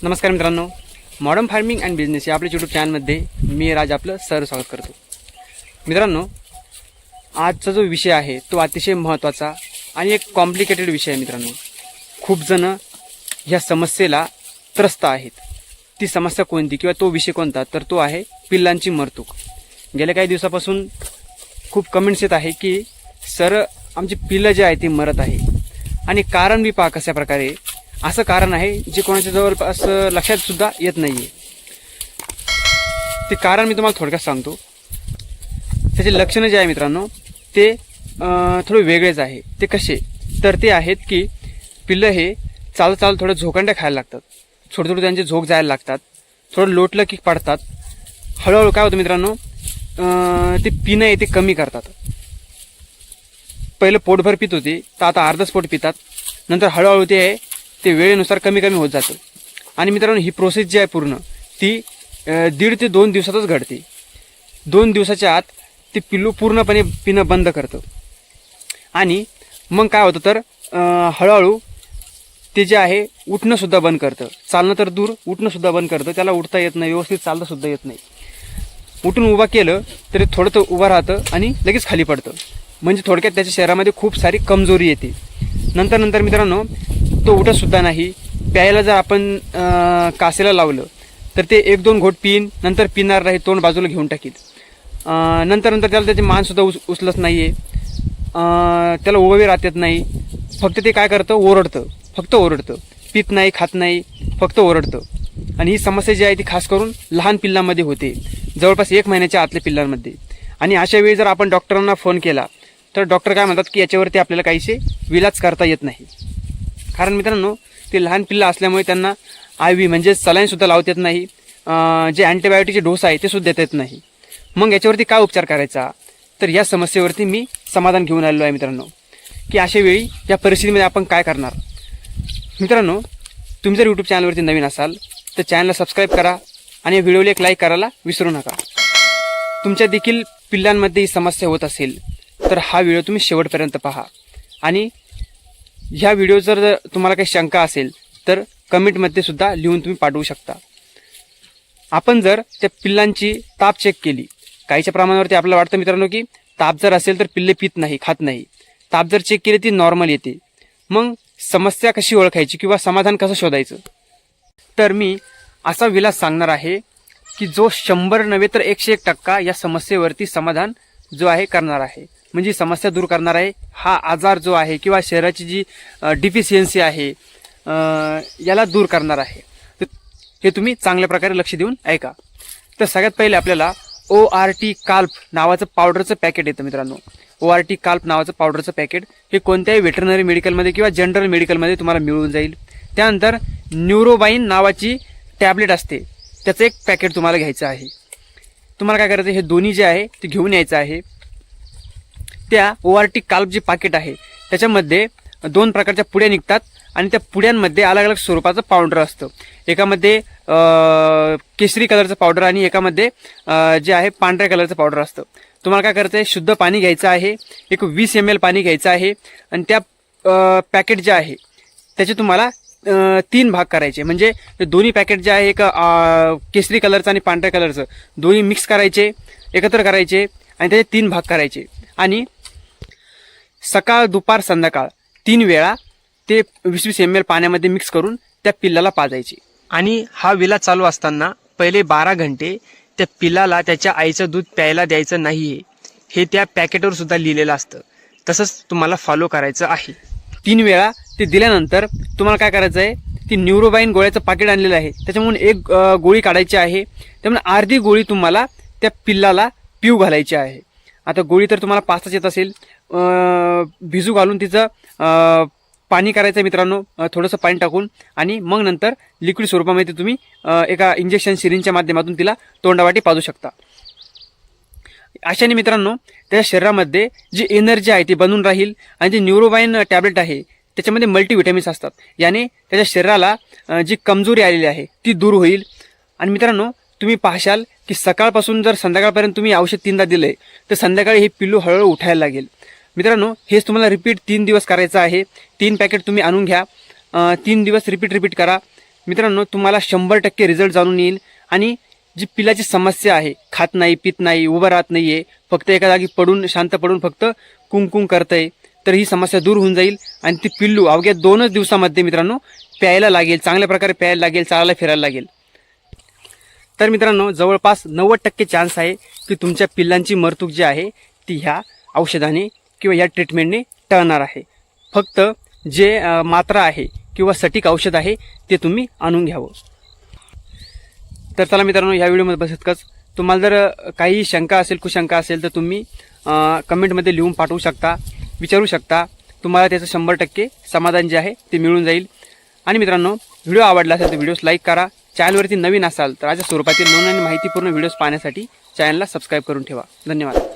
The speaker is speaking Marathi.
नमस्कार मित्रांनो, मॉडर्न फार्मिंग अँड बिझनेस या आपल्या यूट्यूब चॅनलमध्ये मी राज आपलं स्वागत करतो. मित्रांनो, आजचा जो विषय आहे तो अतिशय महत्त्वाचा आणि एक कॉम्प्लिकेटेड विषय आहे. मित्रांनो, खूप जण ह्या समस्येला त्रस्त आहेत. ती समस्या कोणती किंवा तो विषय कोणता, तर तो आहे पिल्लांची मरतूक. गेल्या काही दिवसापासून खूप कमेंट्स येत आहे की सर, आमची पिल्लं जे आहे ती मरत आहे आणि कारण बी पहा कशा प्रकारे. असं कारण आहे जे कोणाच्या जवळपास लक्षात सुद्धा येत नाही आहे. ते कारण मी तुम्हाला थोडक्यात सांगतो. त्याचे लक्षणं जे आहे मित्रांनो ते थोडे वेगळेच आहे. ते कसे, तर ते आहेत की पिल्लं हे चालत थोडं झोकांड्या खायला लागतात. थोडं त्यांचे झोक जायला लागतात. थोडं लोटलं की पडतात. हळूहळू काय होतं मित्रांनो, ते पिणं आहे ते कमी करतात. पहिलं पोटभर पित होते तर आता अर्धच पोट पितात. नंतर हळूहळू ते वेळेनुसार कमी होत जातं. आणि मित्रांनो, ही प्रोसेस जी आहे पूर्ण ती 1.5 ते 2 दिवसातच घडते. 2 दिवसाच्या आत ते पिल्लू पूर्णपणे पिणं बंद करतं. आणि मग काय होतं तर हळूहळू ते जे आहे उठणंसुद्धा बंद करतं. चालणं तर दूर, उठणंसुद्धा बंद करतं. त्याला उठता येत नाही, व्यवस्थित चालतासुद्धा येत नाही. उठून उभा केलं तरी थोडं तर उभं राहतं आणि लगेच खाली पडतं. म्हणजे थोडक्यात त्याच्या शरीरामध्ये खूप सारी कमजोरी येते. नंतर मित्रांनो, तो उठतसुद्धा नाही. प्यायला जर आपण कासेला लावलं तर ते 1-2 घोट पिईन, नंतर पिणार नाही, तोंड बाजूला घेऊन टाकीत. नंतर त्याला त्याचे मानसुद्धा उचलत नाही आहे. त्याला उभं राहत येत नाही. फक्त ते काय करतं, ओरडतं, फक्त ओरडतं. पित नाही, खात नाही, फक्त ओरडतं. आणि ही समस्या जी आहे ती खास करून लहान पिल्लांमध्ये होते, जवळपास 1 महिन्याच्या आतल्या पिल्लांमध्ये. आणि अशा वेळी जर आपण डॉक्टरांना फोन केला तर डॉक्टर काय म्हणतात की याच्यावरती आपल्याला काहीसे विलाज करता येत नाही. कारण मित्रांनो, ते लहान पिल्लं असल्यामुळे त्यांना IV म्हणजे सलाईनसुद्धा लावता येत नाही. जे अँटीबायोटिकचे डोस आहे ते सुद्धा देता येत नाही. मग याच्यावरती काय उपचार करायचा, तर या समस्येवरती मी समाधान घेऊन आलेलो आहे मित्रांनो. की अशा वेळी या परिस्थितीमध्ये आपण काय करणार. मित्रांनो, तुम्ही जर यूट्यूब चॅनलवरती नवीन असाल तर चॅनलला सबस्क्राईब करा आणि व्हिडिओला एक लाईक करायला विसरू नका. तुमच्या देखील पिल्लांमध्ये ही समस्या होत असेल तर हा व्हिडिओ तुम्ही शेवटपर्यंत पहा. आणि ह्या व्हिडिओ जर तुम्हाला काही शंका असेल तर कमेंटमध्ये सुद्धा लिहून तुम्ही पाठवू शकता. आपण जर त्या पिल्लांची ताप चेक केली, काहीच्या प्रमाणावरती आपल्याला वाटतं मित्रांनो की ताप जर असेल तर पिल्ले पित नाही, खात नाही. ताप जर चेक केली ती नॉर्मल येते. मग समस्या कशी ओळखायची किंवा समाधान कसं शोधायचं, तर मी असा विलाज सांगणार आहे की जो 100 नव्हे तर 101% या समस्येवरती समाधान जो आहे करणार आहे. म्हणजे समस्या दूर करणार आहे. हा आजार जो आहे किंवा शरीराची जी डिफिशियन्सी आहे याला दूर करणार आहे. हे तुम्ही चांगल्या प्रकारे लक्ष देऊन ऐका. तर सगळ्यात पहिले आपल्याला ORT काल्प नावाचं पावडरचं पॅकेट येतं मित्रांनो. ORT काल्प नावाचं पावडरचं पॅकेट हे कोणत्याही व्हेटरनरी मेडिकलमध्ये किंवा जनरल मेडिकलमध्ये तुम्हाला मिळून जाईल. त्यानंतर न्यूरोबाईन नावाची टॅबलेट असते, त्याचं एक पॅकेट तुम्हाला घ्यायचं आहे. तुम्हाला काय करायचं, हे दोन्ही जे आहे ते घेऊन यायचं आहे. त्या ORT काल्प जे पॅकेट आहे त्याच्यामध्ये 2 प्रकारच्या पुड्या निघतात आणि त्या पुड्यांमध्ये अलग अलग स्वरूपाचं पावडर असतं. एकामध्ये केशरी कलरचं पावडर आणि एकामध्ये जे आहे पांढऱ्या कलरचं पावडर असतं. तुम्हाला काय करायचं आहे, शुद्ध पाणी घ्यायचं आहे. एक 20 ml पाणी घ्यायचं आहे आणि त्या पॅकेट जे आहे त्याचे तुम्हाला 3 भाग करायचे. म्हणजे दोन्ही पॅकेट जे आहे, एक केशरी कलरचं आणि पांढऱ्या कलरचं, दोन्ही मिक्स करायचे, एकत्र करायचे आणि त्याचे 3 भाग करायचे. आणि सकाळ, दुपार, संध्याकाळ 3 वेळा ते 20-20 ml पाण्यामध्ये मिक्स करून त्या पिल्लाला पाजायचे. आणि हा विलाज चालू असताना पहिले 12 घंटे त्या पिल्लाला त्याच्या आईचं दूध प्यायला द्यायचं नाहीये, हे त्या पॅकेटवर सुद्धा लिहिलेलं असतं. तसंच तुम्हाला फॉलो करायचं आहे. 3 वेळा ते दिल्यानंतर तुम्हाला काय करायचं आहे, ती न्यूरोबाईन गोळ्याचं पाकिट आणलेलं आहे त्याच्यामुळे एक गोळी काढायची आहे. त्यामुळे अर्धी गोळी तुम्हाला त्या पिल्लाला पिऊ घालायची आहे. आता गोळी तर तुम्हाला पाचताच येत असेल. भिजू घालून तिचं पाणी करायचं मित्रांनो, थोडंसं पाणी टाकून. आणि मग नंतर लिक्विड स्वरूपामध्ये तुम्ही एका इंजेक्शन सिरिंजच्या माध्यमातून तिला तोंडावाटी पाजू शकता. अशाने मित्रांनो त्याच्या शरीरामध्ये जी एनर्जी आहे ती बनून राहील. आणि जी न्यूरोबाईन टॅबलेट आहे त्याच्यामध्ये मल्टीव्हिटॅमिन्स असतात. याने त्याच्या शरीराला जी कमजोरी आलेली आहे ती दूर होईल. आणि मित्रांनो, तुम्ही पाहशाल की सकाळपासून जर संध्याकाळपर्यंत तुम्ही औषध 3दा दिले तर संध्याकाळी हे पिल्लू हळूहळू उठायला लागेल. मित्रांनो, हेच तुम्हाला रिपीट 3 दिवस करायचं आहे. 3 पॅकेट तुम्ही आणून घ्या, 3 दिवस रिपीट करा. मित्रांनो तुम्हाला 100% रिझल्ट जाणून येईल. आणि जी पिलाची समस्या आहे, खात नाही, पित नाही, उभं राहत नाहीये, फक्त एका जागी पडून शांत पडून फक्त कुंकुम करतंय, तर ही समस्या दूर होऊन जाईल. आणि ती पिल्लू अवघ्या 2च दिवसामध्ये मित्रांनो प्यायला लागेल, चांगल्या प्रकारे प्यायला लागेल, चालायला फिरायला लागेल. तर मित्रांनो जवळपास 90% चान्स आहे की तुमच्या पिल्लांची मरतूक जी आहे ती ह्या औषधाने किंवा ह्या ट्रीटमेंटने टळणार आहे. फक्त जे मात्रा आहे किंवा सटीक औषध आहे ते तुम्ही आणून घ्यावं. तर चला मित्रांनो, ह्या व्हिडिओमध्ये बस इतकंच. तुम्हाला जर काही शंका असेल, कुशंका असेल तर तुम्ही कमेंटमध्ये लिहून पाठवू शकता, विचारू शकता. तुम्हाला त्याचं 100% समाधान जे आहे ते मिळून जाईल. आणि मित्रांनो, व्हिडिओ आवडला असेल तर व्हिडिओस लाईक करा. चॅनलवरती नवीन असाल तर अशा स्वरूपातील नवीन आणि माहितीपूर्ण व्हिडिओज पाहण्यासाठी चॅनलला सबस्क्राईब करून ठेवा. धन्यवाद.